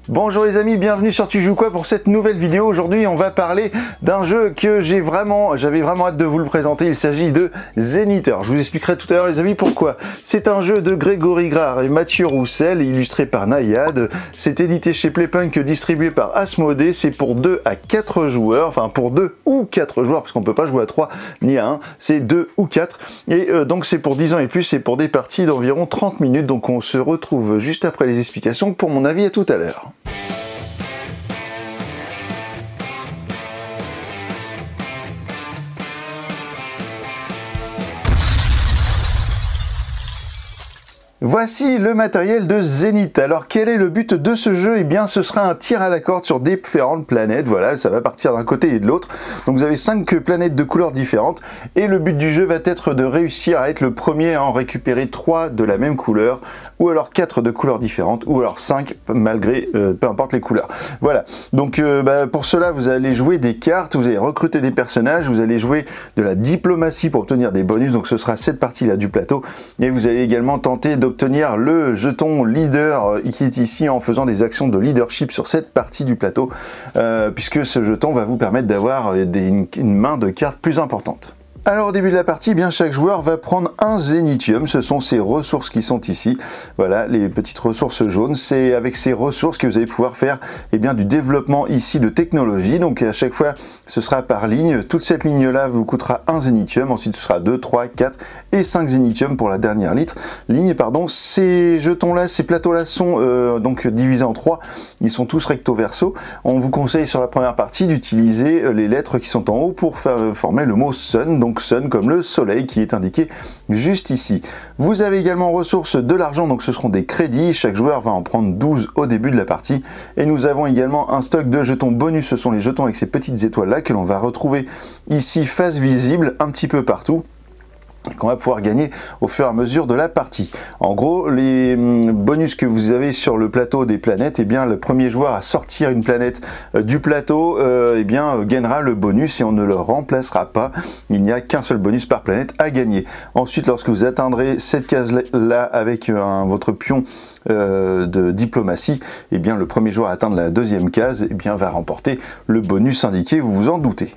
Bonjour les amis, bienvenue sur Tu joues quoi pour cette nouvelle vidéo. Aujourd'hui on va parler d'un jeu que j'avais vraiment hâte de vous le présenter. Il s'agit de Zenith. Alors, je vous expliquerai tout à l'heure les amis pourquoi. C'est un jeu de Grégory Grard et Mathieu Roussel, illustré par Nayad. C'est édité chez Playpunk, distribué par Asmodée. C'est pour 2 à 4 joueurs, enfin pour 2 ou 4 joueurs, parce qu'on peut pas jouer à 3 ni à 1, c'est 2 ou 4. Et donc c'est pour 10 ans et plus, c'est pour des parties d'environ 30 minutes. Donc on se retrouve juste après les explications pour mon avis à tout à l'heure. Voici le matériel de Zenith. Alors quel est le but de ce jeu? Eh bien ce sera un tir à la corde sur différentes planètes. Voilà, ça va partir d'un côté et de l'autre. Donc vous avez 5 planètes de couleurs différentes. Et le but du jeu va être de réussir à être le premier à en récupérer 3 de la même couleur. Ou alors 4 de couleurs différentes. Ou alors 5 malgré peu importe les couleurs. Voilà. Donc pour cela vous allez jouer des cartes. Vous allez recruter des personnages. Vous allez jouer de la diplomatie pour obtenir des bonus. Donc ce sera cette partie là du plateau. Et vous allez également tenter d'obtenir le jeton leader qui est ici en faisant des actions de leadership sur cette partie du plateau, puisque ce jeton va vous permettre d'avoir une main de cartes plus importante. Alors au début de la partie, bien chaque joueur va prendre un zénithium, ce sont ces ressources qui sont ici, voilà les petites ressources jaunes, c'est avec ces ressources que vous allez pouvoir faire du développement ici de technologie, donc à chaque fois ce sera par ligne, toute cette ligne là vous coûtera un zénithium, ensuite ce sera 2, 3, 4 et 5 zénithiums pour la dernière ligne, ces jetons là, ces plateaux là sont donc divisés en 3, ils sont tous recto verso, on vous conseille sur la première partie d'utiliser les lettres qui sont en haut pour former le mot Sun, donc Sun comme le soleil qui est indiqué juste ici. Vous avez également en ressources de l'argent, donc ce seront des crédits, chaque joueur va en prendre 12 au début de la partie, et nous avons également un stock de jetons bonus, ce sont les jetons avec ces petites étoiles là que l'on va retrouver ici face visible un petit peu partout, qu'on va pouvoir gagner au fur et à mesure de la partie. En gros, les bonus que vous avez sur le plateau des planètes, le premier joueur à sortir une planète du plateau, gagnera le bonus et on ne le remplacera pas. Il n'y a qu'un seul bonus par planète à gagner. Ensuite, lorsque vous atteindrez cette case-là avec votre pion de diplomatie, le premier joueur à atteindre la deuxième case va remporter le bonus indiqué, vous vous en doutez.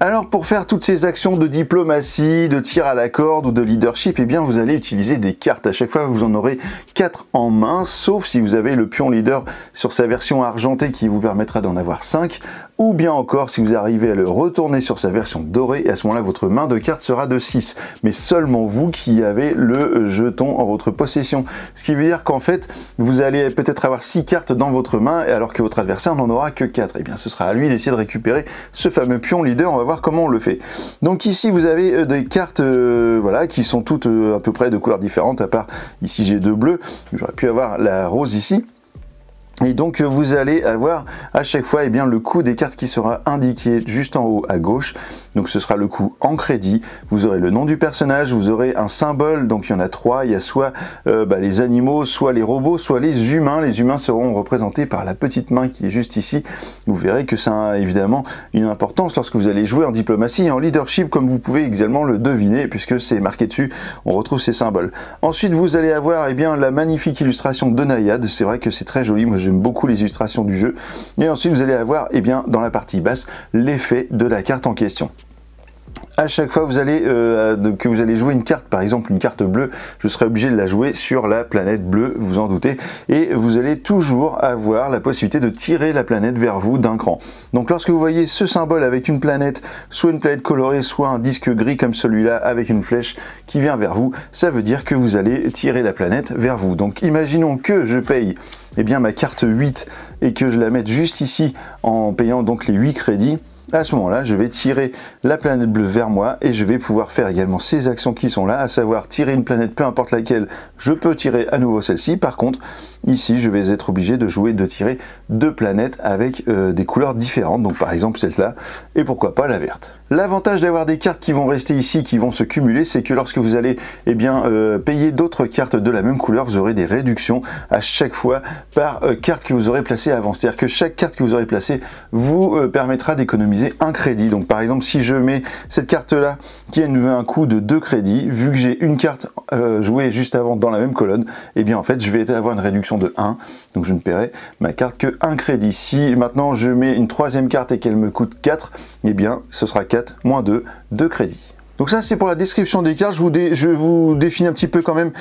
Alors pour faire toutes ces actions de diplomatie, de tir à la corde ou de leadership, vous allez utiliser des cartes. À chaque fois vous en aurez 4 en main, sauf si vous avez le pion leader sur sa version argentée qui vous permettra d'en avoir 5, ou bien encore si vous arrivez à le retourner sur sa version dorée, et à ce moment-là votre main de cartes sera de 6, mais seulement vous qui avez le jeton en votre possession. Ce qui veut dire qu'en fait vous allez peut-être avoir 6 cartes dans votre main, alors que votre adversaire n'en aura que 4. Ce sera à lui d'essayer de récupérer ce fameux pion leader. On va voir comment on le fait. Donc ici vous avez des cartes qui sont toutes à peu près de couleurs différentes, à part ici j'ai 2 bleus, j'aurais pu avoir la rose ici. Et donc vous allez avoir à chaque fois le coût des cartes qui sera indiqué juste en haut à gauche. Donc ce sera le coût en crédit. Vous aurez le nom du personnage, vous aurez un symbole, donc il y en a 3. Il y a soit les animaux, soit les robots, soit les humains. Les humains seront représentés par la petite main qui est juste ici. Vous verrez que ça a évidemment une importance lorsque vous allez jouer en diplomatie et en leadership, comme vous pouvez également le deviner, puisque c'est marqué dessus, on retrouve ces symboles. Ensuite vous allez avoir la magnifique illustration de Nayad. C'est vrai que c'est très joli, moi j'aime beaucoup les illustrations du jeu. Et ensuite vous allez avoir dans la partie basse l'effet de la carte en question. À chaque fois que vous allez jouer une carte, par exemple une carte bleue, je serai obligé de la jouer sur la planète bleue, vous en doutez, et vous allez toujours avoir la possibilité de tirer la planète vers vous d'un cran. Donc lorsque vous voyez ce symbole avec une planète, soit une planète colorée, soit un disque gris comme celui-là avec une flèche qui vient vers vous, ça veut dire que vous allez tirer la planète vers vous. Donc imaginons que je paye ma carte 8 et que je la mette juste ici en payant donc les 8 crédits. À ce moment-là, je vais tirer la planète bleue vers moi et je vais pouvoir faire également ces actions qui sont là, à savoir tirer une planète, peu importe laquelle, je peux tirer à nouveau celle-ci. Par contre, ici, je vais être obligé de tirer 2 planètes avec des couleurs différentes, donc par exemple celle-là, et pourquoi pas la verte. L'avantage d'avoir des cartes qui vont rester ici, qui vont se cumuler, c'est que lorsque vous allez payer d'autres cartes de la même couleur, vous aurez des réductions à chaque fois par carte que vous aurez placée avant. C'est-à-dire que chaque carte que vous aurez placée vous permettra d'économiser un crédit. Donc par exemple, si je mets cette carte-là qui a un coût de 2 crédits, vu que j'ai une carte jouée juste avant dans la même colonne, et bien en fait je vais avoir une réduction de 1, donc je ne paierai ma carte que 1 crédit. Si maintenant je mets une troisième carte et qu'elle me coûte 4, et bien ce sera 4 moins 2 crédits. Donc ça c'est pour la description des cartes. Je vous définis un petit peu quand même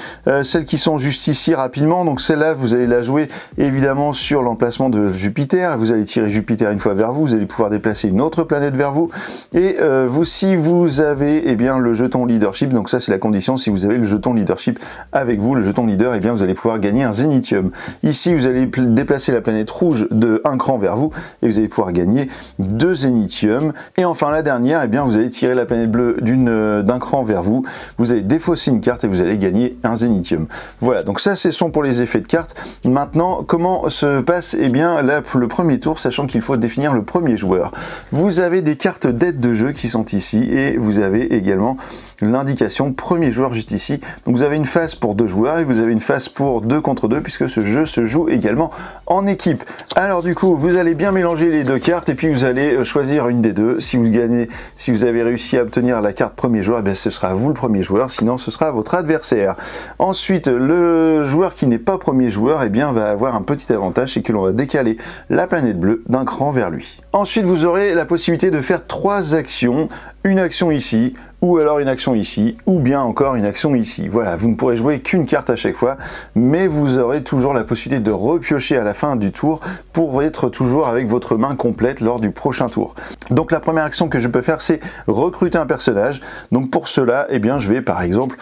celles qui sont juste ici rapidement. Donc celle-là vous allez la jouer évidemment sur l'emplacement de Jupiter. Vous allez tirer Jupiter une fois vers vous, vous allez pouvoir déplacer une autre planète vers vous. Et si vous avez le jeton leadership, donc ça c'est la condition, si vous avez le jeton leadership avec vous, le jeton leader, et bien vous allez pouvoir gagner un zénithium. Ici vous allez déplacer la planète rouge de un cran vers vous et vous allez pouvoir gagner 2 zénithiums. Et enfin la dernière, et bien vous allez tirer la planète bleue d'un cran vers vous, vous allez défausser une carte et vous allez gagner un zénithium. Voilà, donc ça ce sont pour les effets de cartes. Maintenant, comment se passe là, le premier tour, sachant qu'il faut définir le premier joueur. Vous avez des cartes d'aide de jeu qui sont ici et vous avez également l'indication premier joueur juste ici. Donc vous avez une phase pour 2 joueurs et vous avez une phase pour 2 contre 2 puisque ce jeu se joue également en équipe. Alors du coup, vous allez bien mélanger les 2 cartes et puis vous allez choisir une des deux. Si vous gagnez, si vous avez réussi à obtenir la carte premier joueur, ce sera vous le premier joueur, sinon ce sera votre adversaire. Ensuite, le joueur qui n'est pas premier joueur, va avoir un petit avantage, c'est que l'on va décaler la planète bleue d'un cran vers lui. Ensuite, vous aurez la possibilité de faire 3 actions, une action ici, ou alors une action ici, ou bien encore une action ici. Voilà, vous ne pourrez jouer qu'une carte à chaque fois, mais vous aurez toujours la possibilité de repiocher à la fin du tour pour être toujours avec votre main complète lors du prochain tour. Donc la première action que je peux faire, c'est recruter un personnage. Donc pour cela, je vais par exemple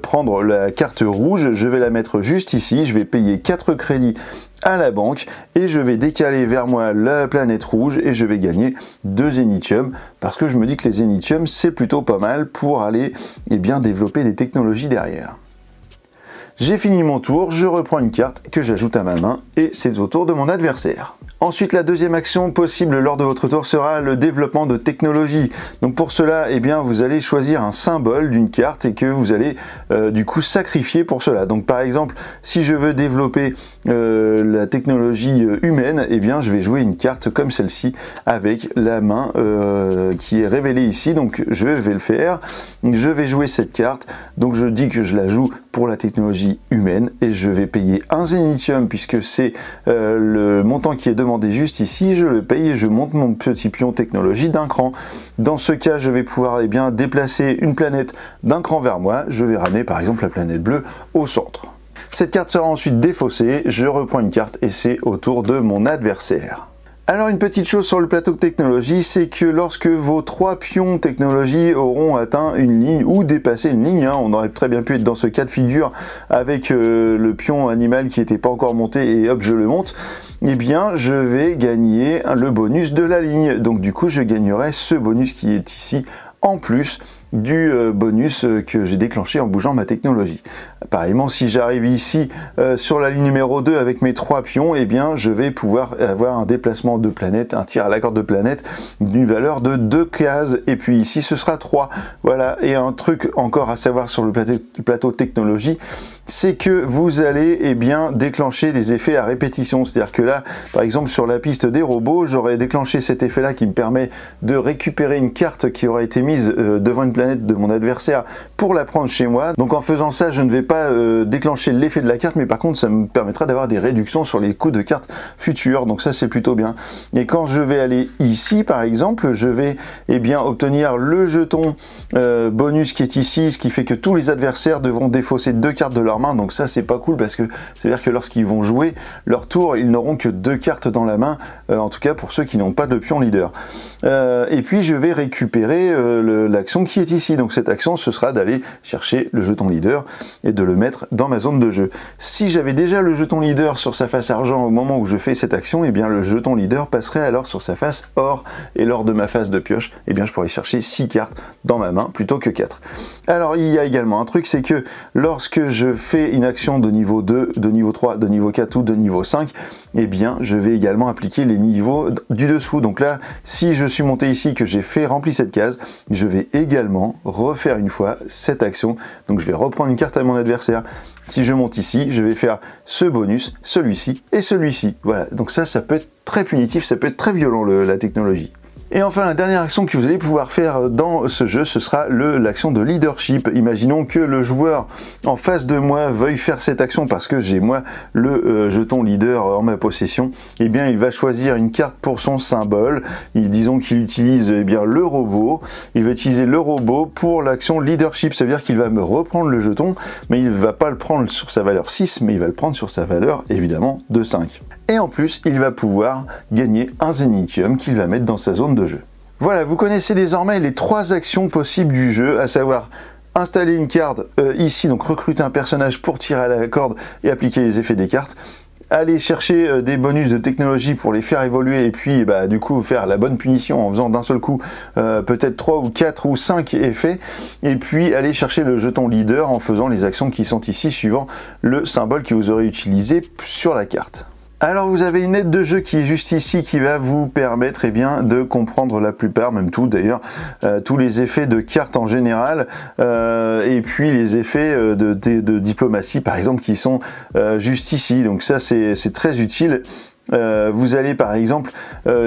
prendre la carte rouge, je vais la mettre juste ici, je vais payer 4 crédits à la banque et je vais décaler vers moi la planète rouge et je vais gagner 2 zénithiums parce que je me dis que les zénithiums c'est plutôt pas mal pour aller développer des technologies derrière. J'ai fini mon tour, je reprends une carte que j'ajoute à ma main et c'est au tour de mon adversaire. Ensuite, la deuxième action possible lors de votre tour sera le développement de technologie. Donc pour cela, vous allez choisir un symbole d'une carte et que vous allez du coup sacrifier pour cela. Donc par exemple, si je veux développer la technologie humaine, je vais jouer une carte comme celle-ci avec la main qui est révélée ici. Donc je vais le faire. Je vais jouer cette carte. Donc je dis que je la joue pour la technologie humaine et je vais payer un zénithium puisque c'est le montant qui est demandé juste ici, je le paye et je monte mon petit pion technologie d'un cran. Dans ce cas, je vais pouvoir déplacer une planète d'un cran vers moi. Je vais ramener par exemple la planète bleue au centre. Cette carte sera ensuite défaussée, je reprends une carte et c'est au tour de mon adversaire. Alors une petite chose sur le plateau de technologie, c'est que lorsque vos 3 pions technologie auront atteint une ligne ou dépassé une ligne, on aurait très bien pu être dans ce cas de figure avec le pion animal qui n'était pas encore monté et hop je le monte, je vais gagner le bonus de la ligne. Donc du coup je gagnerai ce bonus qui est ici en plus du bonus que j'ai déclenché en bougeant ma technologie. Pareillement, si j'arrive ici sur la ligne numéro 2 avec mes 3 pions, je vais pouvoir avoir un déplacement de planète, un tir à la corde de planète d'une valeur de 2 cases, et puis ici ce sera 3. Voilà, et un truc encore à savoir sur le plateau technologie, c'est que vous allez déclencher des effets à répétition. C'est-à-dire que là, par exemple sur la piste des robots, j'aurais déclenché cet effet-là qui me permet de récupérer une carte qui aura été mise devant une planète de mon adversaire pour la prendre chez moi. Donc en faisant ça, je ne vais pas déclencher l'effet de la carte, mais par contre ça me permettra d'avoir des réductions sur les coûts de cartes futures. Donc ça c'est plutôt bien. Et quand je vais aller ici par exemple, je vais obtenir le jeton bonus qui est ici, ce qui fait que tous les adversaires devront défausser 2 cartes de leur main. Donc ça c'est pas cool parce que c'est à dire que lorsqu'ils vont jouer leur tour, ils n'auront que 2 cartes dans la main, en tout cas pour ceux qui n'ont pas de pion leader. Et puis je vais récupérer l'action qui est ici. Donc cette action ce sera d'aller chercher le jeton leader et de le mettre dans ma zone de jeu. Si j'avais déjà le jeton leader sur sa face argent au moment où je fais cette action, le jeton leader passerait alors sur sa face or, et lors de ma phase de pioche, je pourrais chercher 6 cartes dans ma main plutôt que 4. Alors il y a également un truc, c'est que lorsque je fait une action de niveau 2, de niveau 3, de niveau 4 ou de niveau 5, eh bien je vais également appliquer les niveaux du dessous. Donc là, si je suis monté ici, que j'ai fait rempli cette case, je vais également refaire une fois cette action. Donc je vais reprendre une carte à mon adversaire. Si je monte ici, je vais faire ce bonus, celui-ci et celui-ci. Voilà, donc ça peut être très punitif, ça peut être très violent la technologie. Et enfin, la dernière action que vous allez pouvoir faire dans ce jeu, ce sera l'action de leadership. Imaginons que le joueur en face de moi veuille faire cette action parce que j'ai moi le jeton leader en ma possession. Eh bien, il va choisir une carte pour son symbole. Disons qu'il utilise bien le robot. Il va utiliser le robot pour l'action leadership. Ça veut dire qu'il va me reprendre le jeton, mais il ne va pas le prendre sur sa valeur 6, mais il va le prendre sur sa valeur, évidemment, de 5. Et en plus, il va pouvoir gagner un zénithium qu'il va mettre dans sa zone de jeu. Voilà, vous connaissez désormais les 3 actions possibles du jeu, à savoir installer une carte ici, donc recruter un personnage pour tirer à la corde et appliquer les effets des cartes, aller chercher des bonus de technologie pour les faire évoluer et puis du coup faire la bonne punition en faisant d'un seul coup peut-être 3 ou 4 ou 5 effets, et puis aller chercher le jeton leader en faisant les actions qui sont ici suivant le symbole que vous aurez utilisé sur la carte. Alors vous avez une aide de jeu qui est juste ici qui va vous permettre de comprendre la plupart, même tout d'ailleurs, tous les effets de cartes en général, et puis les effets de diplomatie par exemple qui sont juste ici, donc ça c'est très utile. Vous allez par exemple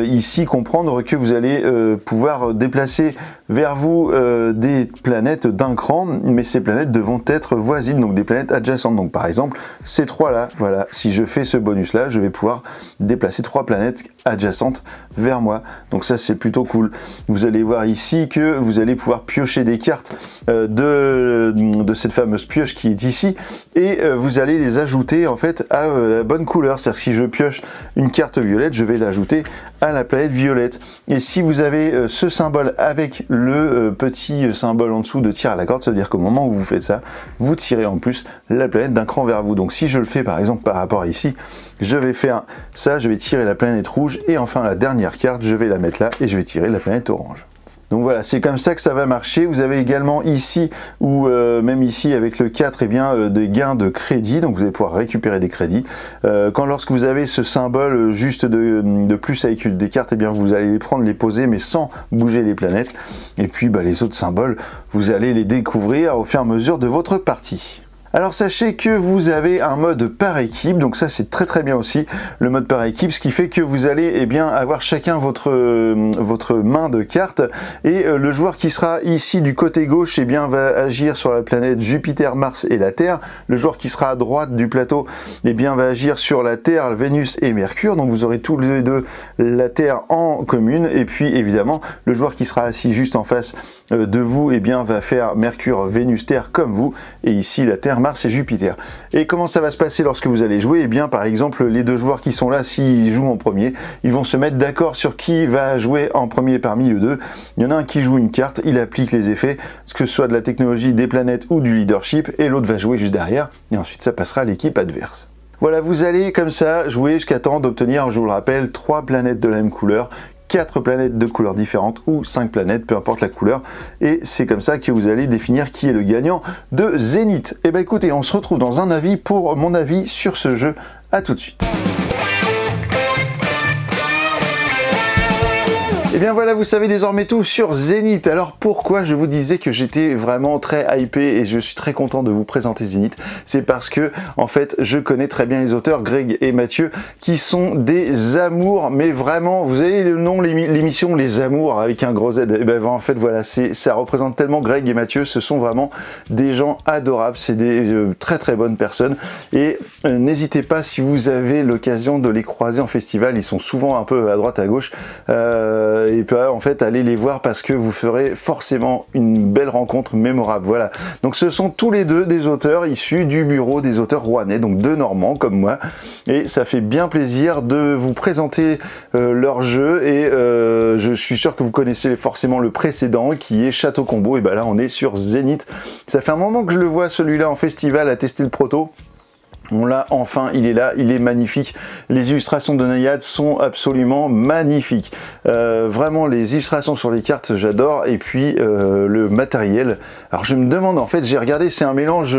ici comprendre que vous allez pouvoir déplacer vers vous des planètes d'un cran, mais ces planètes devront être voisines, donc des planètes adjacentes. Donc par exemple ces 3 là, voilà, si je fais ce bonus là, je vais pouvoir déplacer 3 planètes adjacentes vers moi, donc ça c'est plutôt cool. Vous allez voir ici que vous allez pouvoir piocher des cartes de cette fameuse pioche qui est ici, et vous allez les ajouter en fait à la bonne couleur. C'est-à-dire que si je pioche une carte violette, je vais l'ajouter à la planète violette. Et si vous avez ce symbole avec le petit symbole en dessous de tir à la corde, ça veut dire qu'au moment où vous faites ça, vous tirez en plus la planète d'un cran vers vous. Donc si je le fais par exemple par rapport à ici, je vais faire ça, je vais tirer la planète rouge, et enfin la dernière carte, je vais la mettre là et je vais tirer la planète orange. Donc voilà, c'est comme ça que ça va marcher. Vous avez également ici, ou même ici avec le 4, des gains de crédit, donc vous allez pouvoir récupérer des crédits. Lorsque vous avez ce symbole juste de plus avec des cartes, vous allez les prendre, les poser, mais sans bouger les planètes. Et puis les autres symboles, vous allez les découvrir au fur et à mesure de votre partie. Alors sachez que vous avez un mode par équipe, donc ça c'est très bien aussi, le mode par équipe, ce qui fait que vous allez avoir chacun votre main de cartes, et le joueur qui sera ici du côté gauche va agir sur la planète Jupiter, Mars et la Terre. Le joueur qui sera à droite du plateau va agir sur la Terre, Vénus et Mercure, donc vous aurez tous les deux la Terre en commune, et puis évidemment le joueur qui sera assis juste en face de vous va faire Mercure, Vénus, Terre comme vous, et ici la Terre, Mars et Jupiter. Et comment ça va se passer lorsque vous allez jouer? Par exemple, les 2 joueurs qui sont là, s'ils jouent en premier, ils vont se mettre d'accord sur qui va jouer en premier parmi eux deux. Il y en a un qui joue une carte, il applique les effets, que ce soit de la technologie, des planètes ou du leadership, et l'autre va jouer juste derrière, et ensuite ça passera à l'équipe adverse. Voilà, vous allez comme ça jouer jusqu'à temps d'obtenir, je vous le rappelle, 3 planètes de la même couleur, 4 planètes de couleurs différentes ou 5 planètes, peu importe la couleur, et c'est comme ça que vous allez définir qui est le gagnant de Zénith. Et écoutez, on se retrouve dans un avis pour mon avis sur ce jeu. À tout de suite. Et bien voilà, vous savez désormais tout sur Zénith. Alors pourquoi je vous disais que j'étais vraiment très hypé et je suis très content de vous présenter Zénith? C'est parce que en fait je connais très bien les auteurs, Greg et Mathieu, qui sont des amours, mais vraiment, vous avez le nom, l'émission Les Amours avec un gros Z. Et en fait voilà, ça représente tellement Greg et Mathieu, ce sont vraiment des gens adorables, c'est des très bonnes personnes, et n'hésitez pas, si vous avez l'occasion de les croiser en festival, ils sont souvent un peu à droite à gauche, et puis en fait allez les voir parce que vous ferez forcément une belle rencontre mémorable. Voilà, donc ce sont tous les deux des auteurs issus du bureau des auteurs rouennais, donc deux Normands comme moi, et ça fait bien plaisir de vous présenter leur jeu, et je suis sûr que vous connaissez forcément le précédent qui est Château Combo, et là on est sur Zénith. Ça fait un moment que je le vois celui-là en festival à tester le proto. On l'a enfin, il est là, il est magnifique. Les illustrations de Naïad sont absolument magnifiques. Vraiment, les illustrations sur les cartes, j'adore. Et puis, le matériel. Alors, je me demande, en fait, j'ai regardé, c'est un mélange,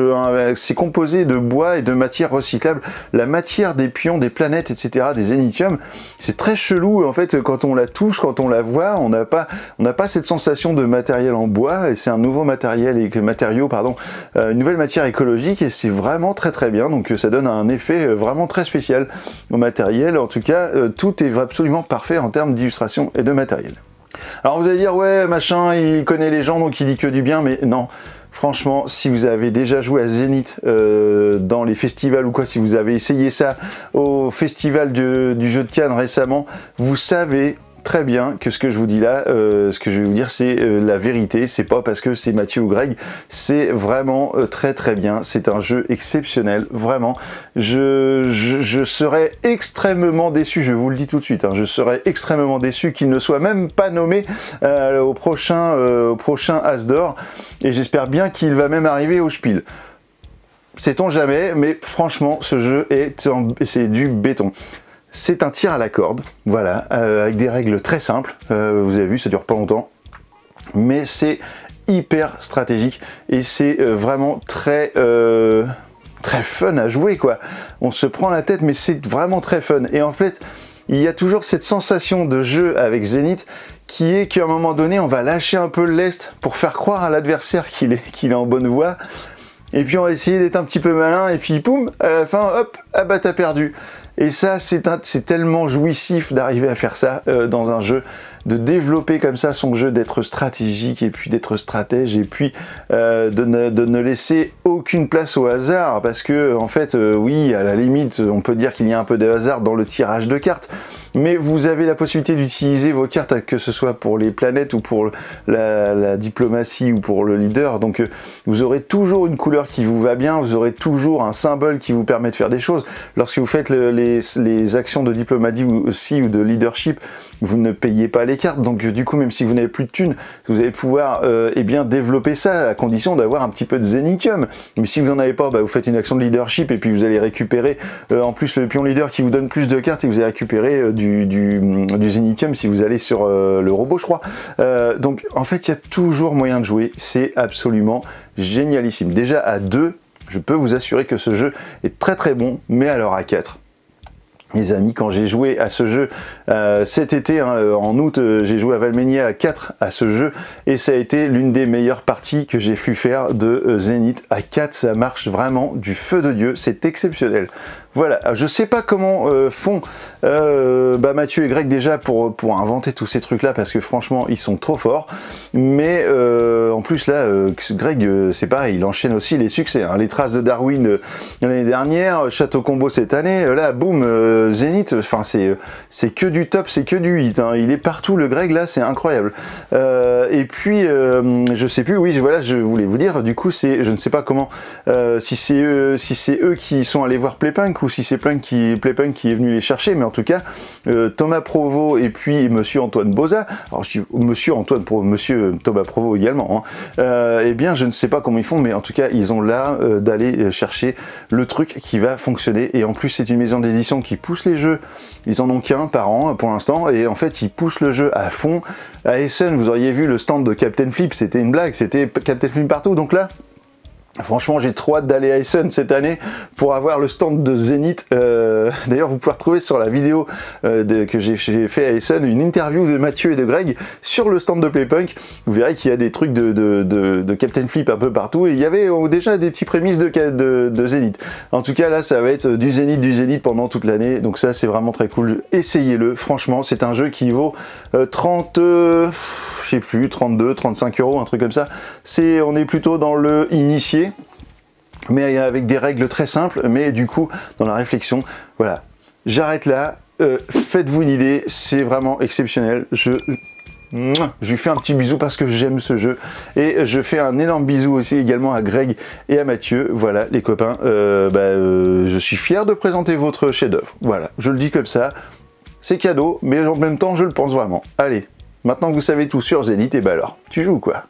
c'est composé de bois et de matière recyclable. La matière des pions, des planètes, etc., des zénithium, c'est très chelou. En fait, quand on la touche, quand on la voit, on n'a pas cette sensation de matériel en bois. Et c'est un nouveau matériel, une nouvelle matière écologique. Et c'est vraiment très très bien. Donc, ça donne un effet vraiment très spécial au matériel. En tout cas, tout est absolument parfait en termes d'illustration et de matériel. Alors vous allez dire, ouais, machin, il connaît les gens, donc il dit que du bien, mais non. Franchement, si vous avez déjà joué à Zénith dans les festivals ou quoi, si vous avez essayé ça au festival du jeu de Cannes récemment, vous savez très bien que ce que je vous dis là, ce que je vais vous dire, c'est la vérité. C'est pas parce que c'est Mathieu ou Greg, c'est vraiment très très bien. C'est un jeu exceptionnel, vraiment. Je serais extrêmement déçu, je vous le dis tout de suite, hein, je serais extrêmement déçu qu'il ne soit même pas nommé au prochain As d'or, et j'espère bien qu'il va même arriver au Spiel. Sait-on jamais, mais franchement, ce jeu c'est du béton. C'est un tir à la corde, voilà, avec des règles très simples. Vous avez vu, ça dure pas longtemps, mais c'est hyper stratégique et c'est vraiment très fun à jouer, quoi. On se prend la tête, mais c'est vraiment très fun. Et en fait, il y a toujours cette sensation de jeu avec Zénith qui est qu'à un moment donné, on va lâcher un peu le lest pour faire croire à l'adversaire qu'il est en bonne voie. Et puis on va essayer d'être un petit peu malin, et puis poum, à la fin, hop, ah bah t'as perdu. Et ça, c'est tellement jouissif d'arriver à faire ça dans un jeu, de développer comme ça son jeu, d'être stratégique et puis d'être stratège, et puis de ne laisser aucune place au hasard, parce que en fait, oui, à la limite, on peut dire qu'il y a un peu de hasard dans le tirage de cartes, mais vous avez la possibilité d'utiliser vos cartes, que ce soit pour les planètes ou pour la diplomatie ou pour le leader, donc vous aurez toujours une couleur qui vous va bien, vous aurez toujours un symbole qui vous permet de faire des choses. Lorsque vous faites les actions de diplomatie aussi ou de leadership, vous ne payez pas les cartes, donc du coup, même si vous n'avez plus de thunes, vous allez pouvoir eh bien développer ça à condition d'avoir un petit peu de zénithium. Mais si vous n'en avez pas, bah, vous faites une action de leadership et puis vous allez récupérer en plus le pion leader qui vous donne plus de cartes, et vous allez récupérer du zénithium si vous allez sur le robot, je crois. Donc en fait, il y a toujours moyen de jouer, c'est absolument génialissime. Déjà à 2, je peux vous assurer que ce jeu est très très bon, mais alors à 4... Les amis, quand j'ai joué à ce jeu cet été, hein, en août, j'ai joué à Valmenia à 4 à ce jeu, et ça a été l'une des meilleures parties que j'ai pu faire de Zénith. À 4, ça marche vraiment du feu de Dieu, c'est exceptionnel. Voilà, je sais pas comment font Mathieu et Greg déjà pour inventer tous ces trucs là, parce que franchement ils sont trop forts, mais en plus là Greg c'est pareil, il enchaîne aussi les succès, hein. Les traces de Darwin l'année dernière, Château Combo cette année, là boum, Zénith, enfin c'est que du top, c'est que du hit, hein. Il est partout le Greg là, c'est incroyable. Et puis je sais plus, oui voilà, je voulais vous dire, du coup c'est, je ne sais pas comment, si c'est eux qui sont allés voir Playpunk, ou si c'est Playpunk qui est venu les chercher, mais en tout cas Thomas Provost et puis monsieur Antoine Boza, alors je dis monsieur Thomas Provost également, hein, eh bien je ne sais pas comment ils font, mais en tout cas ils ont l'air d'aller chercher le truc qui va fonctionner. Et en plus c'est une maison d'édition qui pousse les jeux, ils en ont qu'un par an pour l'instant, et en fait ils poussent le jeu à fond. À Essen, vous auriez vu le stand de Captain Flip, c'était une blague, c'était Captain Flip partout, donc là franchement, j'ai trop hâte d'aller à Essen cette année pour avoir le stand de Zénith. D'ailleurs, vous pouvez retrouver sur la vidéo que j'ai fait à Essen une interview de Mathieu et de Greg sur le stand de Playpunk. Vous verrez qu'il y a des trucs de Captain Flip un peu partout, et il y avait déjà des petits prémices de Zénith. En tout cas, là, ça va être du Zénith pendant toute l'année, donc ça, c'est vraiment très cool. Essayez-le, franchement, c'est un jeu qui vaut je sais plus, 32, 35 €, un truc comme ça. On est plutôt dans le initié, mais avec des règles très simples, mais du coup, dans la réflexion, voilà. J'arrête là, faites-vous une idée, c'est vraiment exceptionnel. Je lui fais un petit bisou parce que j'aime ce jeu, et je fais un énorme bisou aussi également à Greg et à Mathieu. Voilà les copains, je suis fier de présenter votre chef-d'œuvre. Voilà, je le dis comme ça, c'est cadeau, mais en même temps je le pense vraiment. Allez, maintenant que vous savez tout sur Zénith, et bah alors, tu joues quoi?